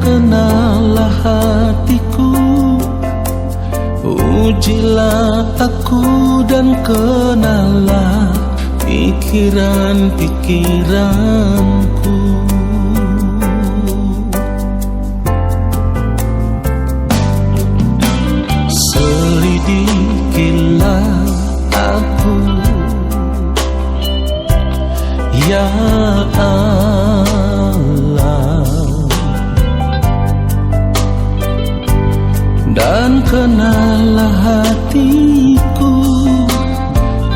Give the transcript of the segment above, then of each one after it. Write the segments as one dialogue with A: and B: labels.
A: kenallah hatiku, ujilah aku dan kenallah pikiran-pikiranku. Selidikilah aku, ya Allah, dan kenallah hatiku,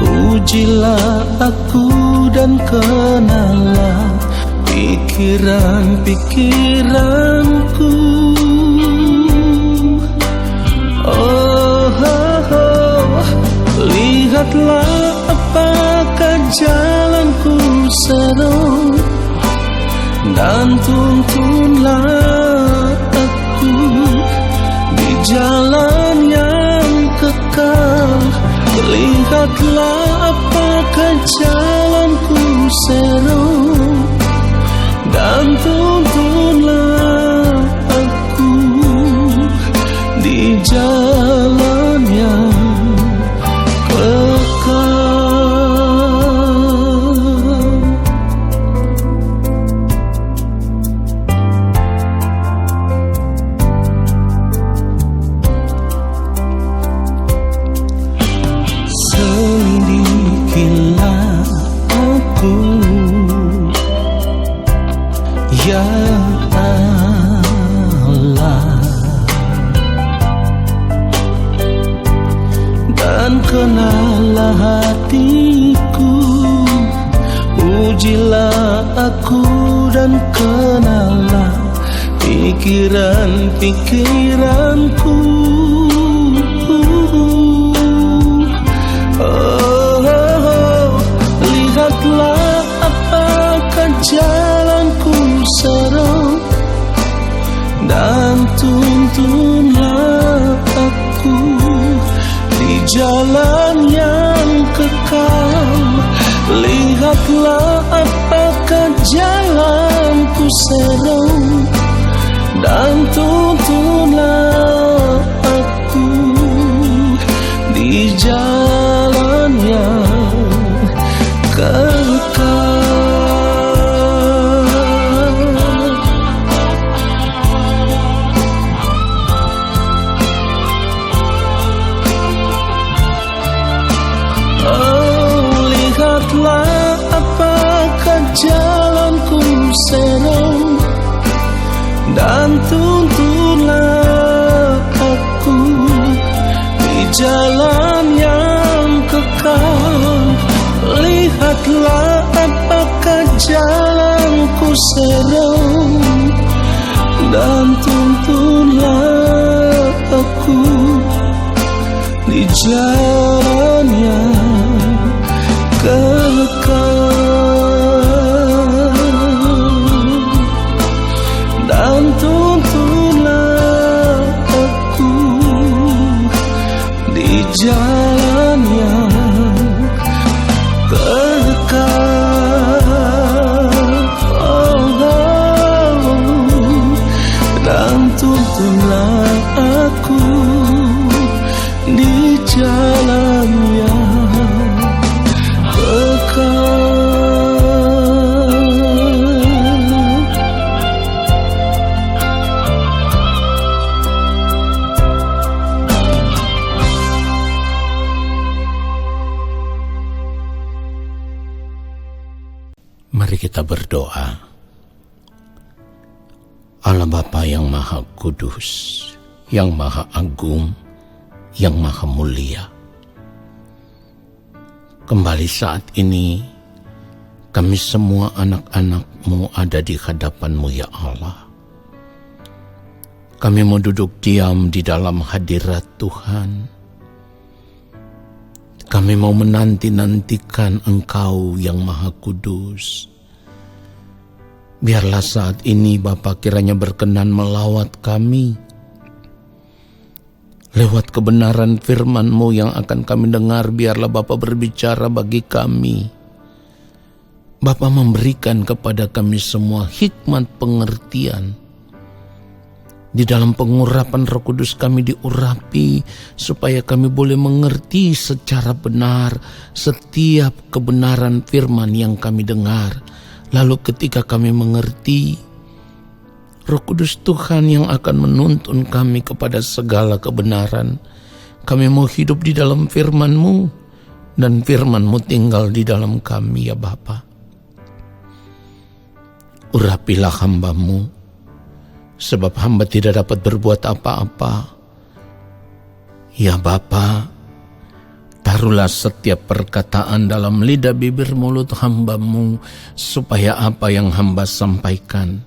A: ujilah aku dan kenallah pikiran-pikiranku. Lihatlah apakah jalanku serong, dan tuntunlah aku di jalan yang kekal. Lihatlah apakah jalanku serong, dan tuntunlah aku di jalan yang kenallah hatiku, ujilah aku dan kenallah pikiran-pikiranku. Lihatlah apakah jalanku serong, dan tuntunlah aku di jalan yang kekal. Lihatlah apakah jalanku serong, dan tuntunlah aku di jalan yang kekal. Lihatlah apakah jalanku serong, dan tuntunlah aku di jalan yang kekal. Lihatlah apakah jalanku serong, dan tuntunlah aku di jalan yang kekal, dan tuntunlah aku di jalan yang kekal. Dan tuntunlah aku di jalan yang
B: Mari kita berdoa. Allah Bapa yang Maha Kudus, yang Maha Agung, yang Maha Mulia, kembali saat ini kami semua anak-anak-Mu ada di hadapan-Mu ya Allah. Kami mau duduk diam di dalam hadirat Tuhan. Kami mau menanti-nantikan Engkau yang Maha Kudus. Biarlah saat ini Bapa kiranya berkenan melawat kami lewat kebenaran firman-Mu yang akan kami dengar. Biarlah Bapa berbicara bagi kami. Bapa memberikan kepada kami semua hikmat pengertian Di dalam pengurapan Roh Kudus kami diurapi supaya kami boleh mengerti secara benar setiap kebenaran firman yang kami dengar. Lalu ketika kami mengerti, Roh Kudus Tuhan yang akan menuntun kami kepada segala kebenaran. Kami mau hidup di dalam firman-Mu, dan firman-Mu tinggal di dalam kami, ya Bapa. Urapilah hamba-Mu, sebab hamba tidak dapat berbuat apa-apa. Ya Bapa, taruhlah setiap perkataan dalam lidah bibir mulut hamba-Mu, supaya apa yang hamba sampaikan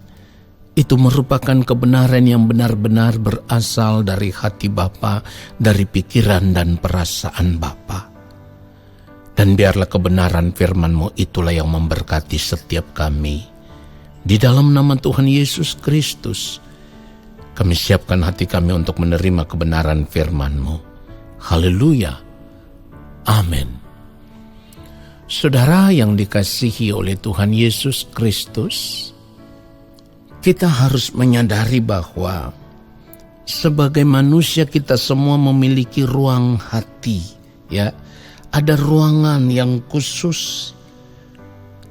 B: itu merupakan kebenaran yang benar-benar berasal dari hati Bapa, dari pikiran dan perasaan Bapa. Dan biarlah kebenaran firman-Mu itulah yang memberkati setiap kami. Di dalam nama Tuhan Yesus Kristus, kami siapkan hati kami untuk menerima kebenaran firman-Mu. Haleluya. Amin. Saudara yang dikasihi oleh Tuhan Yesus Kristus, kita harus menyadari bahwa sebagai manusia kita semua memiliki ruang hati, ya. Ada ruangan yang khusus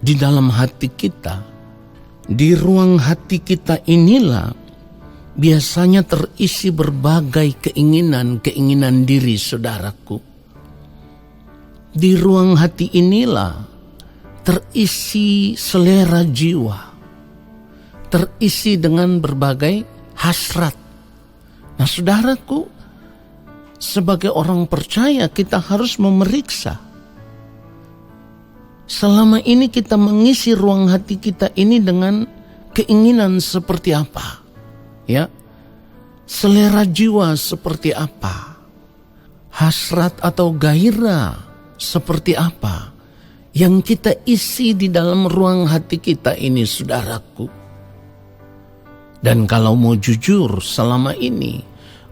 B: di dalam hati kita. Di ruang hati kita inilah biasanya terisi berbagai keinginan diri saudaraku. Di ruang hati inilah terisi selera jiwa, terisi dengan berbagai hasrat. Nah saudaraku, sebagai orang percaya kita harus memeriksa. Selama ini kita mengisi ruang hati kita ini dengan keinginan seperti apa? Ya, selera jiwa seperti apa? Hasrat atau gairah seperti apa? Yang kita isi di dalam ruang hati kita ini, saudaraku. Dan kalau mau jujur, selama ini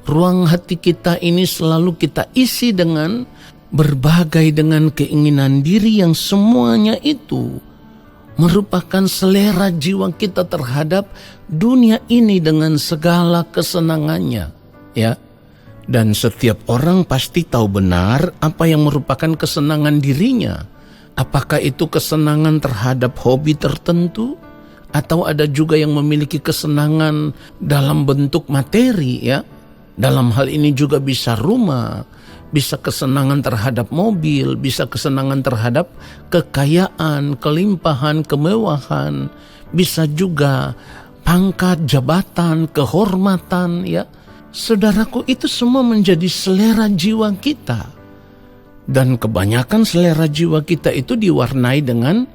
B: ruang hati kita ini selalu kita isi dengan berbagai dengan keinginan diri yang semuanya itu merupakan selera jiwa kita terhadap dunia ini dengan segala kesenangannya, ya. Dan setiap orang pasti tahu benar apa yang merupakan kesenangan dirinya. Apakah itu kesenangan terhadap hobi tertentu, atau ada juga yang memiliki kesenangan dalam bentuk materi, ya. Dalam hal ini juga bisa rumah, bisa kesenangan terhadap mobil, bisa kesenangan terhadap kekayaan, kelimpahan, kemewahan, bisa juga pangkat, jabatan, kehormatan, ya. Saudaraku, itu semua menjadi selera jiwa kita. Dan kebanyakan selera jiwa kita itu diwarnai dengan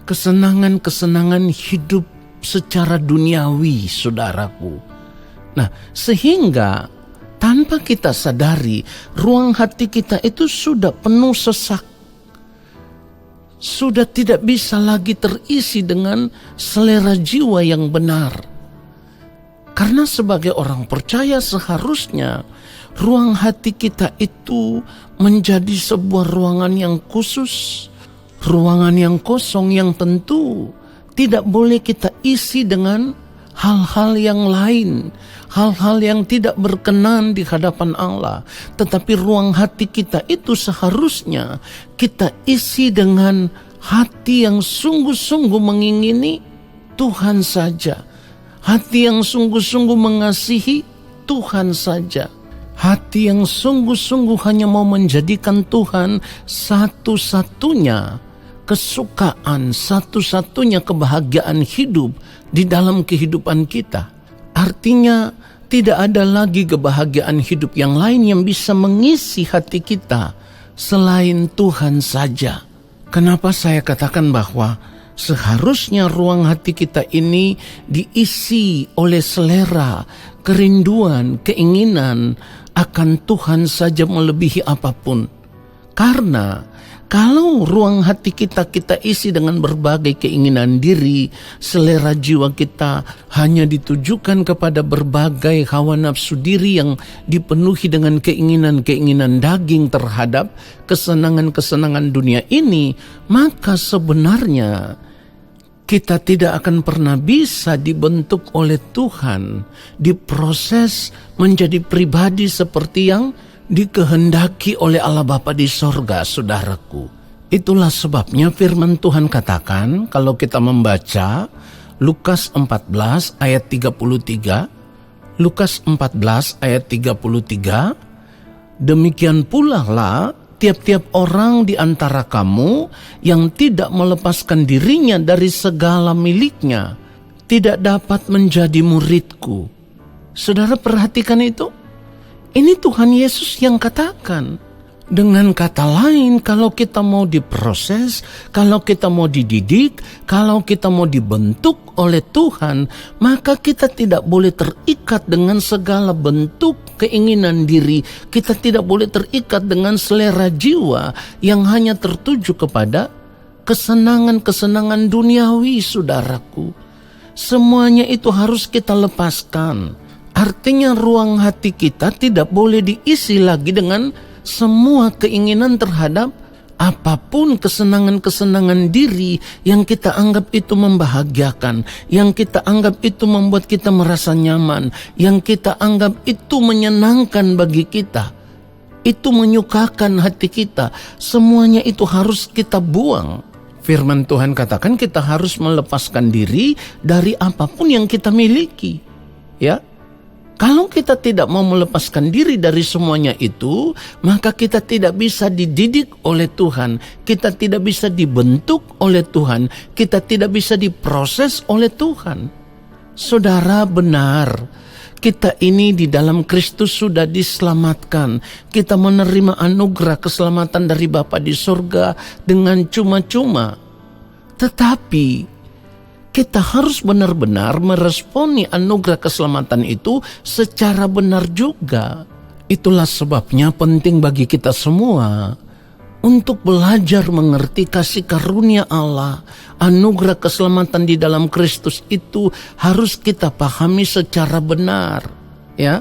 B: kesenangan-kesenangan hidup secara duniawi, saudaraku. Nah, sehingga tanpa kita sadari, ruang hati kita itu sudah penuh sesak. Sudah tidak bisa lagi terisi dengan selera jiwa yang benar. Karena sebagai orang percaya seharusnya ruang hati kita itu menjadi sebuah ruangan yang khusus, ruangan yang kosong yang tentu tidak boleh kita isi dengan hal-hal yang lain, hal-hal yang tidak berkenan di hadapan Allah. Tetapi ruang hati kita itu seharusnya kita isi dengan hati yang sungguh-sungguh mengingini Tuhan saja. Hati yang sungguh-sungguh mengasihi Tuhan saja. Hati yang sungguh-sungguh hanya mau menjadikan Tuhan satu-satunya kesukaan, satu-satunya kebahagiaan hidup di dalam kehidupan kita. Artinya tidak ada lagi kebahagiaan hidup yang lain yang bisa mengisi hati kita selain Tuhan saja. Kenapa saya katakan bahwa seharusnya ruang hati kita ini diisi oleh selera, kerinduan, keinginan akan Tuhan saja melebihi apapun. Karena kalau ruang hati kita isi dengan berbagai keinginan diri, selera jiwa kita hanya ditujukan kepada berbagai hawa nafsu diri yang dipenuhi dengan keinginan-keinginan daging terhadap kesenangan-kesenangan dunia ini, maka sebenarnya kita tidak akan pernah bisa dibentuk oleh Tuhan, diproses menjadi pribadi seperti yang dikehendaki oleh Allah Bapa di sorga, saudaraku. Itulah sebabnya firman Tuhan katakan, kalau kita membaca Lukas 14 ayat 33, Lukas 14 ayat 33, demikian pula lah tiap-tiap orang di antara kamu yang tidak melepaskan dirinya dari segala miliknya tidak dapat menjadi muridku. Saudara perhatikan itu. Ini Tuhan Yesus yang katakan. Dengan kata lain, kalau kita mau diproses, kalau kita mau dididik, kalau kita mau dibentuk oleh Tuhan, maka kita tidak boleh terikat dengan segala bentuk keinginan diri. Kita tidak boleh terikat dengan selera jiwa yang hanya tertuju kepada kesenangan-kesenangan duniawi, saudaraku. Semuanya itu harus kita lepaskan. Artinya ruang hati kita tidak boleh diisi lagi dengan semua keinginan terhadap apapun kesenangan-kesenangan diri yang kita anggap itu membahagiakan, yang kita anggap itu membuat kita merasa nyaman, yang kita anggap itu menyenangkan bagi kita, itu menyukakan hati kita. Semuanya itu harus kita buang. Firman Tuhan katakan kita harus melepaskan diri dari apapun yang kita miliki. Ya, kalau kita tidak mau melepaskan diri dari semuanya itu, maka kita tidak bisa dididik oleh Tuhan, kita tidak bisa dibentuk oleh Tuhan, kita tidak bisa diproses oleh Tuhan. Saudara, benar, kita ini di dalam Kristus sudah diselamatkan. Kita menerima anugerah keselamatan dari Bapa di surga dengan cuma-cuma. Tetapi kita harus benar-benar meresponi anugerah keselamatan itu secara benar juga. Itulah sebabnya penting bagi kita semua untuk belajar mengerti kasih karunia Allah. Anugerah keselamatan di dalam Kristus itu harus kita pahami secara benar. Ya,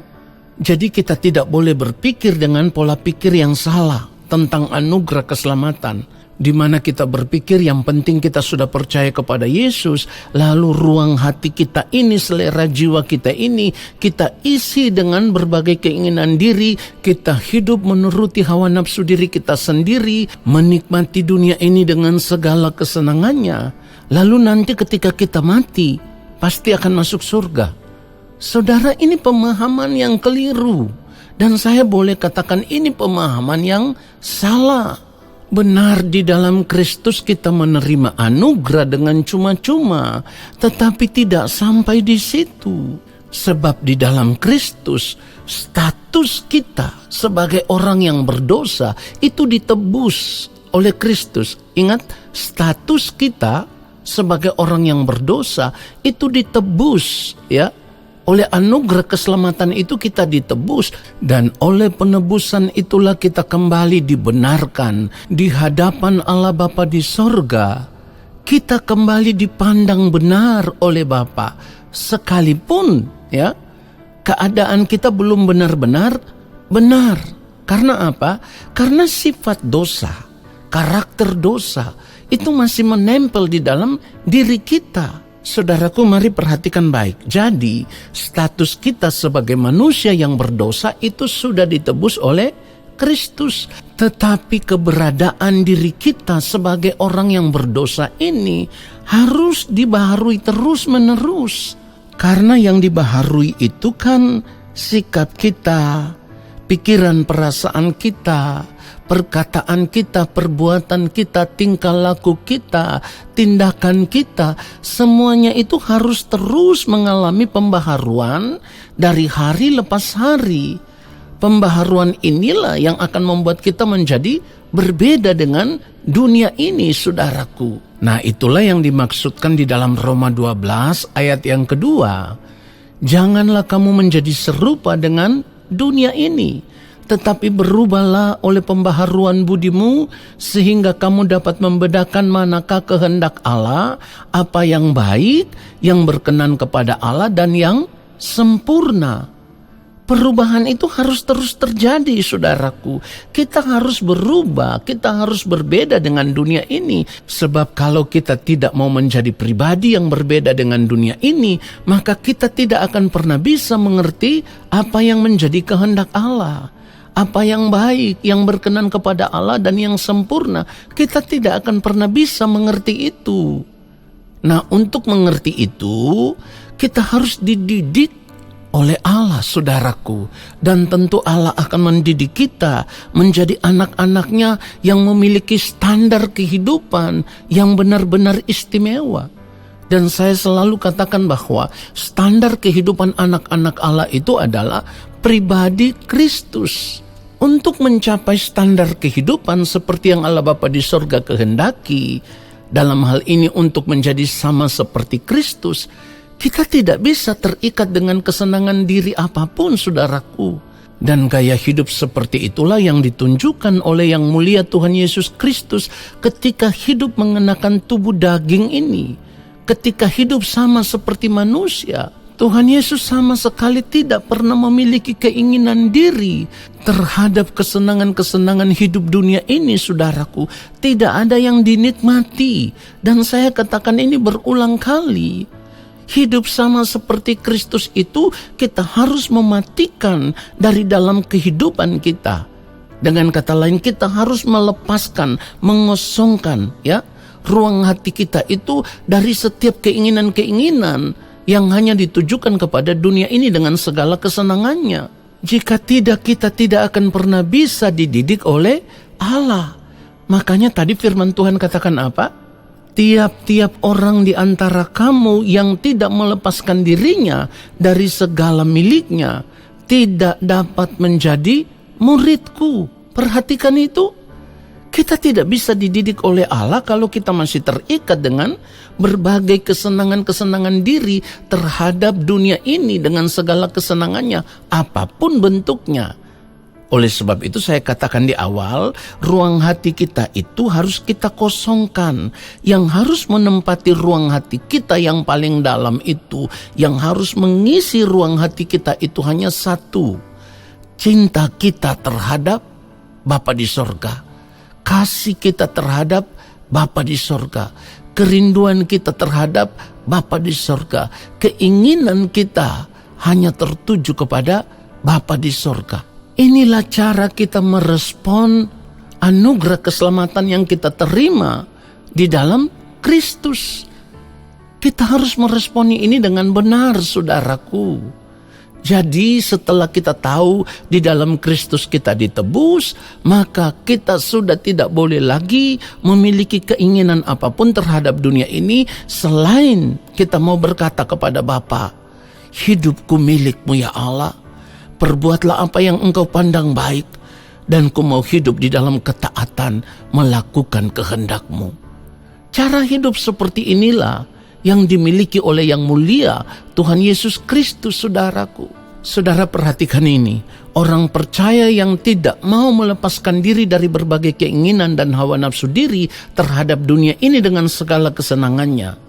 B: jadi kita tidak boleh berpikir dengan pola pikir yang salah tentang anugerah keselamatan, di mana kita berpikir yang penting kita sudah percaya kepada Yesus, lalu ruang hati kita ini, selera jiwa kita ini, kita isi dengan berbagai keinginan diri, kita hidup menuruti hawa nafsu diri kita sendiri, menikmati dunia ini dengan segala kesenangannya, lalu nanti ketika kita mati, pasti akan masuk surga. Saudara, ini pemahaman yang keliru, dan saya boleh katakan ini pemahaman yang salah. Benar, di dalam Kristus kita menerima anugerah dengan cuma-cuma, tetapi tidak sampai di situ. Sebab di dalam Kristus, status kita sebagai orang yang berdosa itu ditebus oleh Kristus. Ingat, status kita sebagai orang yang berdosa itu ditebus, ya. Oleh anugerah keselamatan itu kita ditebus, dan oleh penebusan itulah kita kembali dibenarkan di hadapan Allah Bapa di sorga. Kita kembali dipandang benar oleh Bapa, sekalipun ya keadaan kita belum benar-benar benar. Karena apa? Karena sifat dosa, karakter dosa itu masih menempel di dalam diri kita. Saudaraku, mari perhatikan baik. Jadi, status kita sebagai manusia yang berdosa itu sudah ditebus oleh Kristus. Tetapi keberadaan diri kita sebagai orang yang berdosa ini harus dibaharui terus-menerus. Karena yang dibaharui itu kan sikap kita, pikiran perasaan kita, perkataan kita, perbuatan kita, tingkah laku kita, tindakan kita, semuanya itu harus terus mengalami pembaharuan dari hari lepas hari. Pembaharuan inilah yang akan membuat kita menjadi berbeda dengan dunia ini, saudaraku. Nah, itulah yang dimaksudkan di dalam Roma 12 ayat yang kedua. Janganlah kamu menjadi serupa dengan dunia ini, tetapi berubahlah oleh pembaharuan budimu, sehingga kamu dapat membedakan manakah kehendak Allah, apa yang baik, yang berkenan kepada Allah, dan yang sempurna. Perubahan itu harus terus terjadi, saudaraku. Kita harus berubah, kita harus berbeda dengan dunia ini. Sebab kalau kita tidak mau menjadi pribadi yang berbeda dengan dunia ini, maka kita tidak akan pernah bisa mengerti apa yang menjadi kehendak Allah. Apa yang baik, yang berkenan kepada Allah dan yang sempurna. Kita tidak akan pernah bisa mengerti itu. Nah, untuk mengerti itu, kita harus dididik oleh Allah, saudaraku. Dan tentu Allah akan mendidik kita menjadi anak-anaknya yang memiliki standar kehidupan yang benar-benar istimewa. Dan saya selalu katakan bahwa standar kehidupan anak-anak Allah itu adalah pribadi Kristus. Untuk mencapai standar kehidupan seperti yang Allah Bapa di sorga kehendaki, dalam hal ini untuk menjadi sama seperti Kristus, kita tidak bisa terikat dengan kesenangan diri apapun, saudaraku. Dan gaya hidup seperti itulah yang ditunjukkan oleh Yang Mulia Tuhan Yesus Kristus ketika hidup mengenakan tubuh daging ini. Ketika hidup sama seperti manusia, Tuhan Yesus sama sekali tidak pernah memiliki keinginan diri terhadap kesenangan-kesenangan hidup dunia ini, saudaraku. Tidak ada yang dinikmati. Dan saya katakan ini berulang kali. Hidup sama seperti Kristus itu kita harus mematikan dari dalam kehidupan kita. Dengan kata lain, kita harus melepaskan, mengosongkan ruang hati kita itu dari setiap keinginan-keinginan yang hanya ditujukan kepada dunia ini dengan segala kesenangannya. Jika tidak, kita tidak akan pernah bisa dididik oleh Allah. Makanya tadi firman Tuhan katakan apa? Tiap-tiap orang di antara kamu yang tidak melepaskan dirinya dari segala miliknya tidak dapat menjadi muridku. Perhatikan itu. Kita tidak bisa dididik oleh Allah kalau kita masih terikat dengan berbagai kesenangan-kesenangan diri terhadap dunia ini dengan segala kesenangannya, apapun bentuknya. Oleh sebab itu saya katakan di awal, ruang hati kita itu harus kita kosongkan. Yang harus menempati ruang hati kita yang paling dalam itu, yang harus mengisi ruang hati kita itu hanya satu. Cinta kita terhadap Bapa di sorga. Kasih kita terhadap Bapa di sorga. Kerinduan kita terhadap Bapa di sorga. Keinginan kita hanya tertuju kepada Bapa di sorga. Inilah cara kita merespon anugerah keselamatan yang kita terima di dalam Kristus. Kita harus meresponi ini dengan benar, saudaraku. Jadi setelah kita tahu di dalam Kristus kita ditebus, maka kita sudah tidak boleh lagi memiliki keinginan apapun terhadap dunia ini selain kita mau berkata kepada Bapa, hidupku milik-Mu ya Allah. Perbuatlah apa yang Engkau pandang baik, dan ku mau hidup di dalam ketaatan melakukan kehendak-Mu. Cara hidup seperti inilah yang dimiliki oleh Yang Mulia Tuhan Yesus Kristus, saudaraku. Saudara perhatikan ini, orang percaya yang tidak mau melepaskan diri dari berbagai keinginan dan hawa nafsu diri terhadap dunia ini dengan segala kesenangannya,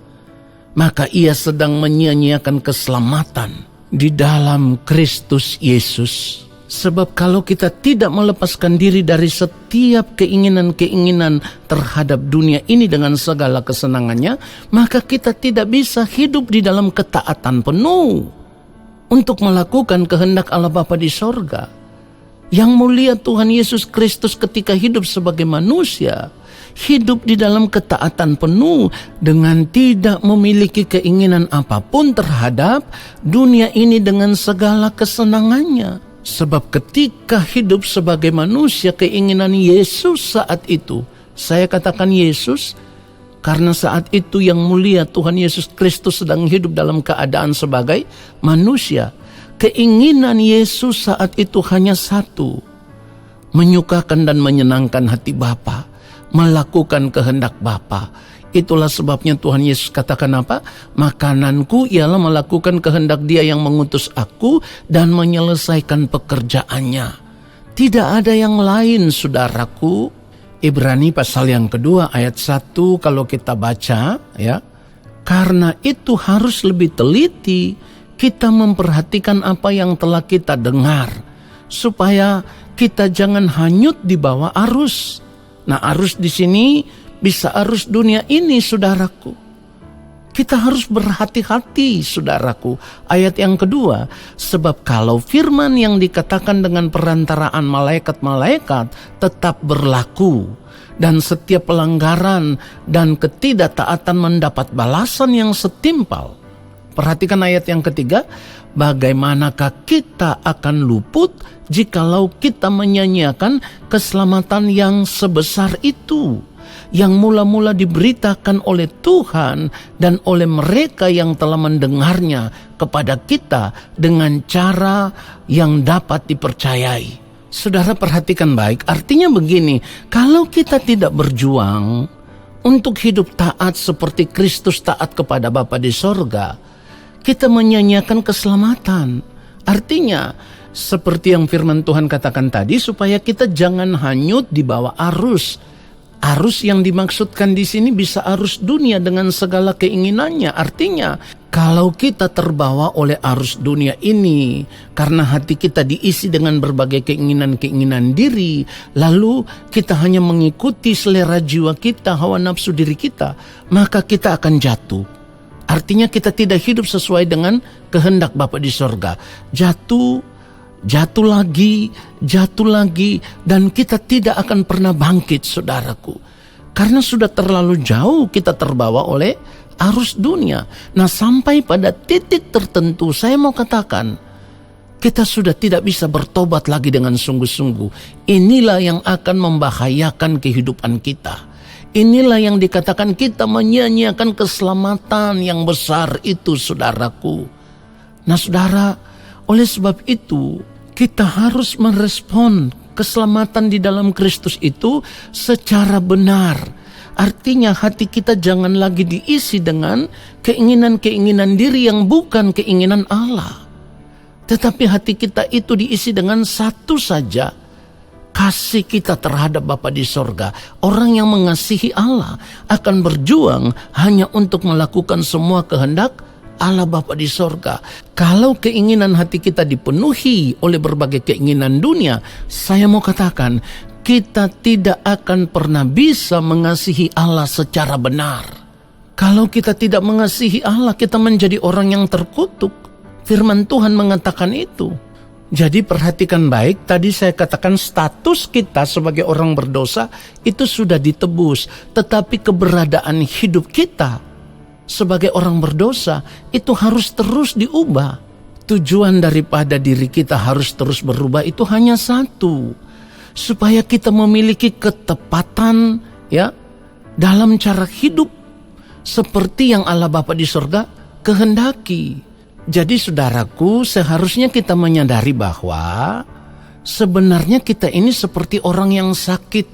B: maka ia sedang menyia-nyiakan keselamatan di dalam Kristus Yesus. Sebab kalau kita tidak melepaskan diri dari setiap keinginan-keinginan terhadap dunia ini dengan segala kesenangannya, maka kita tidak bisa hidup di dalam ketaatan penuh untuk melakukan kehendak Allah Bapa di sorga. Yang Mulia Tuhan Yesus Kristus ketika hidup sebagai manusia, hidup di dalam ketaatan penuh dengan tidak memiliki keinginan apapun terhadap dunia ini dengan segala kesenangannya. Sebab ketika hidup sebagai manusia, keinginan Yesus saat itu, saya katakan Yesus, karena saat itu Yang Mulia Tuhan Yesus Kristus sedang hidup dalam keadaan sebagai manusia. Keinginan Yesus saat itu hanya satu, menyukakan dan menyenangkan hati Bapa, melakukan kehendak Bapa. Itulah sebabnya Tuhan Yesus katakan apa? Makananku ialah melakukan kehendak Dia yang mengutus aku dan menyelesaikan pekerjaannya. Tidak ada yang lain, saudaraku. Ibrani pasal yang kedua ayat 1 kalau kita baca, ya. Karena itu harus lebih teliti kita memperhatikan apa yang telah kita dengar, supaya kita jangan hanyut di bawah arus. Nah, arus di sini bisa arus dunia ini, saudaraku. Kita harus berhati-hati, saudaraku. Ayat yang kedua, sebab kalau firman yang dikatakan dengan perantaraan malaikat-malaikat tetap berlaku, dan setiap pelanggaran dan ketidaktaatan mendapat balasan yang setimpal. Perhatikan ayat yang ketiga, bagaimanakah kita akan luput jikalau kita menyanyiakan keselamatan yang sebesar itu, yang mula-mula diberitakan oleh Tuhan dan oleh mereka yang telah mendengarnya kepada kita dengan cara yang dapat dipercayai. Saudara, perhatikan baik, artinya begini, kalau kita tidak berjuang untuk hidup taat seperti Kristus taat kepada Bapa di sorga, kita menyanyiakan keselamatan. Artinya, seperti yang firman Tuhan katakan tadi, supaya kita jangan hanyut di bawah arus. Arus yang dimaksudkan di sini bisa arus dunia dengan segala keinginannya. Artinya, kalau kita terbawa oleh arus dunia ini, karena hati kita diisi dengan berbagai keinginan-keinginan diri, lalu kita hanya mengikuti selera jiwa kita, hawa nafsu diri kita, maka kita akan jatuh. Artinya kita tidak hidup sesuai dengan kehendak Bapa di sorga. Jatuh lagi, dan kita tidak akan pernah bangkit, saudaraku. Karena sudah terlalu jauh kita terbawa oleh arus dunia. Nah, sampai pada titik tertentu, saya mau katakan, kita sudah tidak bisa bertobat lagi dengan sungguh-sungguh. Inilah yang akan membahayakan kehidupan kita. Inilah yang dikatakan kita menyanyiakan keselamatan yang besar itu, saudaraku. Nah, saudara, oleh sebab itu kita harus merespon keselamatan di dalam Kristus itu secara benar. Artinya hati kita jangan lagi diisi dengan keinginan-keinginan diri yang bukan keinginan Allah. Tetapi hati kita itu diisi dengan satu saja, kasih kita terhadap Bapa di sorga. Orang yang mengasihi Allah akan berjuang hanya untuk melakukan semua kehendak Allah Bapa di sorga. Kalau keinginan hati kita dipenuhi oleh berbagai keinginan dunia, saya mau katakan, kita tidak akan pernah bisa mengasihi Allah secara benar. Kalau kita tidak mengasihi Allah, kita menjadi orang yang terkutuk. Firman Tuhan mengatakan itu. Jadi perhatikan baik, tadi saya katakan status kita sebagai orang berdosa itu sudah ditebus. Tetapi keberadaan hidup kita sebagai orang berdosa itu harus terus diubah. Tujuan daripada diri kita harus terus berubah itu hanya satu. Supaya kita memiliki ketepatan ya dalam cara hidup seperti yang Allah Bapa di sorga kehendaki. Jadi saudaraku, seharusnya kita menyadari bahwa sebenarnya kita ini seperti orang yang sakit,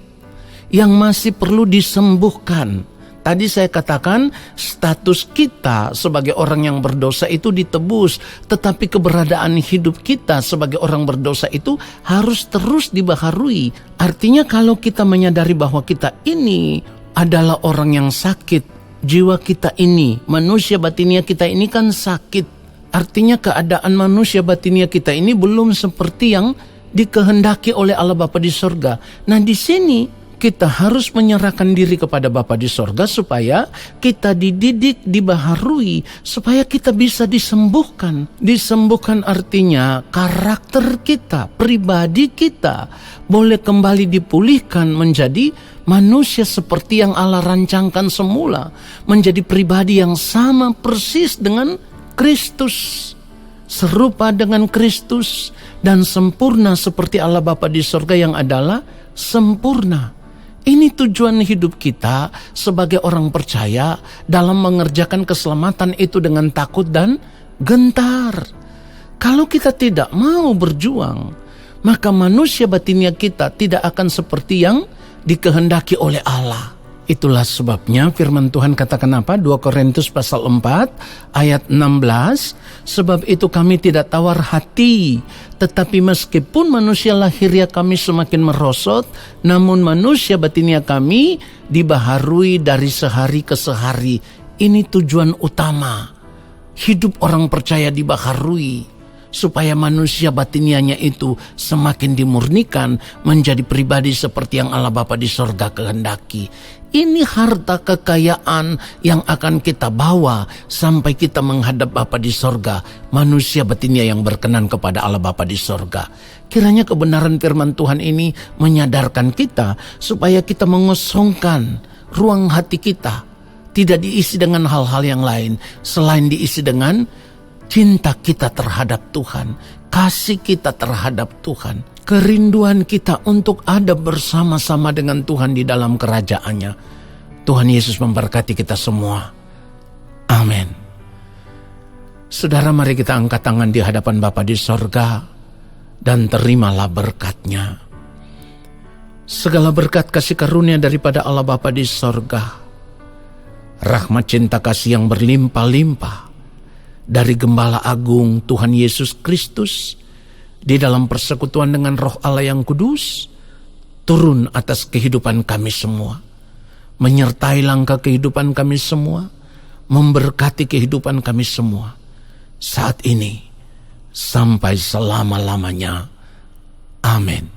B: yang masih perlu disembuhkan. Tadi saya katakan status kita sebagai orang yang berdosa itu ditebus, tetapi keberadaan hidup kita sebagai orang berdosa itu harus terus dibaharui. Artinya kalau kita menyadari bahwa kita ini adalah orang yang sakit, jiwa kita ini, manusia batinia kita ini kan sakit. Artinya keadaan manusia batinia kita ini belum seperti yang dikehendaki oleh Allah Bapa di sorga. Nah, di sini kita harus menyerahkan diri kepada Bapa di sorga supaya kita dididik, dibaharui, supaya kita bisa disembuhkan. Disembuhkan artinya karakter kita, pribadi kita boleh kembali dipulihkan menjadi manusia seperti yang Allah rancangkan semula, menjadi pribadi yang sama persis dengan Kristus, serupa dengan Kristus, dan sempurna seperti Allah Bapa di sorga yang adalah sempurna. Ini tujuan hidup kita sebagai orang percaya dalam mengerjakan keselamatan itu dengan takut dan gentar. Kalau kita tidak mau berjuang, maka manusia batinia kita tidak akan seperti yang dikehendaki oleh Allah. Itulah sebabnya firman Tuhan katakan apa? 2 Korintus pasal 4 ayat 16. Sebab itu kami tidak tawar hati, tetapi meskipun manusia lahiriah kami semakin merosot, namun manusia batinia kami dibaharui dari sehari ke sehari. Ini tujuan utama. hidup orang percaya dibaharui, supaya manusia batinianya itu semakin dimurnikan menjadi pribadi seperti yang Allah Bapa di sorga kehendaki. Ini harta kekayaan yang akan kita bawa sampai kita menghadap Bapa di sorga, manusia batinnya yang berkenan kepada Allah Bapa di sorga. Kiranya kebenaran firman Tuhan ini menyadarkan kita supaya kita mengosongkan ruang hati kita, tidak diisi dengan hal-hal yang lain selain diisi dengan cinta kita terhadap Tuhan, kasih kita terhadap Tuhan, kerinduan kita untuk ada bersama-sama dengan Tuhan di dalam kerajaan-Nya. Tuhan Yesus memberkati kita semua. Amin. Saudara, mari kita angkat tangan di hadapan Bapa di sorga dan terimalah berkat-Nya. Segala berkat kasih karunia daripada Allah Bapa di sorga, rahmat cinta kasih yang berlimpah-limpah dari Gembala Agung Tuhan Yesus Kristus di dalam persekutuan dengan Roh Allah yang kudus turun atas kehidupan kami semua, menyertai langkah kehidupan kami semua, memberkati kehidupan kami semua saat ini sampai selama-lamanya. Amin.